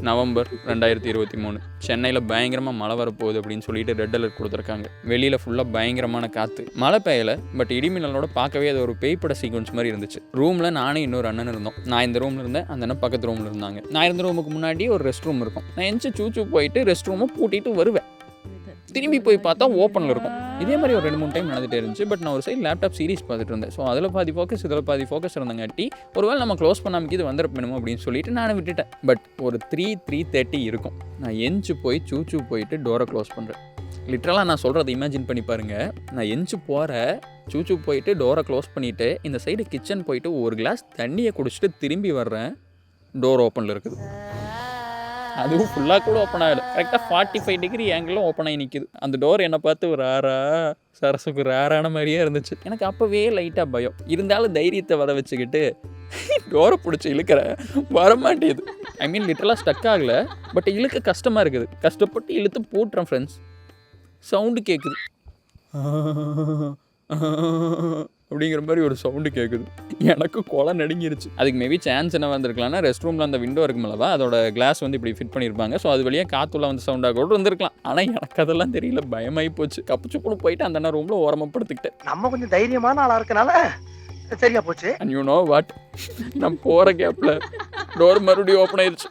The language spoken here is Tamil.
நவம்பர் 2023 சென்னையில் பயங்கரமாக மழை வரப்போகுது அப்படின்னு சொல்லிட்டு ரெட் அலர்ட் கொடுத்துருக்காங்க. வெளியில் ஃபுல்லாக பயங்கரமான காற்று, மழை பெய்யலை, பட் இடிமின்னலோட பார்க்கவே அது ஒரு பேய்ப்பட சீக்வன்ஸ் மாதிரி இருந்துச்சு. ரூமில் நானே இன்னொரு அண்ணன் இருந்தோம். நான் இந்த ரூமில் இருந்தேன், அந்த அண்ணன் பக்கத்து ரூமில் இருந்தாங்க. நான் இருந்த ரூமுக்கு முன்னாடி ஒரு ரெஸ்ட் ரூம் இருக்கும். நான் எந்திச்சு சூச்சு போயிட்டு ரெஸ்ட் ரூமை பூட்டிட்டு வருவேன். திரும்பி போய் பார்த்தா ஓப்பனில் இருக்கும். இதே மாதிரி ஒரு 2-3 டைம் நடந்துகிட்டே இருந்துச்சு. பட் நான் ஒரு சைடு லேப்டாப் சீரிஸ் பார்த்துட்டு இருந்தேன். ஸோ அதில் பாதி ஃபோக்கஸ், இதில் பாதி ஃபோக்கஸ் இருந்தங்காட்டி ஒருவேளை நம்ம க்ளோஸ் பண்ணாமல் இது வந்துருப்பேனுமோ அப்படின்னு சொல்லிட்டு நான் விட்டுட்டேன். பட் ஒரு 3:30 இருக்கும். நான் எந்திச்சு போய் சூச்சு போயிட்டு டோரை க்ளோஸ் பண்ணுறேன். லிட்ரலாக நான் சொல்கிறத இமேஜின் பண்ணி பாருங்கள். நான் எந்திச்சு போகிற சூச்சு போயிட்டு டோரை க்ளோஸ் பண்ணிவிட்டு இந்த சைடு கிச்சன் போயிட்டு ஒரு கிளாஸ் தண்ணியை குடிச்சிட்டு திரும்பி வர்றேன். டோர் ஓப்பனில் இருக்குது. அதுவும் ஃபுல்லாக கூட ஓப்பன் ஆகிடும். கரெக்டாக 45 டிகிரி ஆங்கிளும் ஓப்பன் ஆகி நிற்கிது. அந்த டோர் என்னை பார்த்து ஒரு சரசுக்கு ரேரான மாதிரியே இருந்துச்சு. எனக்கு அப்போவே லைட்டாக பயம் இருந்தாலும் தைரியத்தை வர வச்சுக்கிட்டு டோரை பிடிச்சி இழுக்கிறேன். வரமாட்டேது. ஐ மீன் லிட்டரலாக ஸ்டக் ஆகலை, பட் இழுக்க கஷ்டமாக இருக்குது. கஷ்டப்பட்டு இழுத்து போட்டுறேன் ஃப்ரெண்ட்ஸ். சவுண்டு கேட்குது, அப்படிங்கிற மாதிரி ஒரு சவுண்டு கேட்குது. எனக்கு கொலை நடுங்கிருச்சு. அதுக்கு மேபி சான்ஸ் என்ன வந்திருக்கலாம்னா, ரெஸ்ட் ரூமில் அந்த விண்டோ இருக்குமில்லவா, அதோட கிளாஸ் வந்து இப்படி ஃபிட் பண்ணியிருப்பாங்க. ஸோ அது வழியாக காற்றுள்ள வந்து சவுண்டாக கூட இருந்திருக்கலாம். ஆனால் எனக்கு அதெல்லாம் தெரியல, பயமாகி போச்சு. கப்புச்சுப்புன்னு போயிட்டு அந்த அண்ணன் ரூமில் ஓரமாக படுத்துக்கிட்டேன். நம்ம கொஞ்சம் தைரியமான ஆளாக இருக்கனால சரியா போச்சு. அண்ட் யூ நோ வாட், நான் போகிற கேப்பில் டோர் மறுபடியும் ஓப்பன் ஆயிடுச்சு.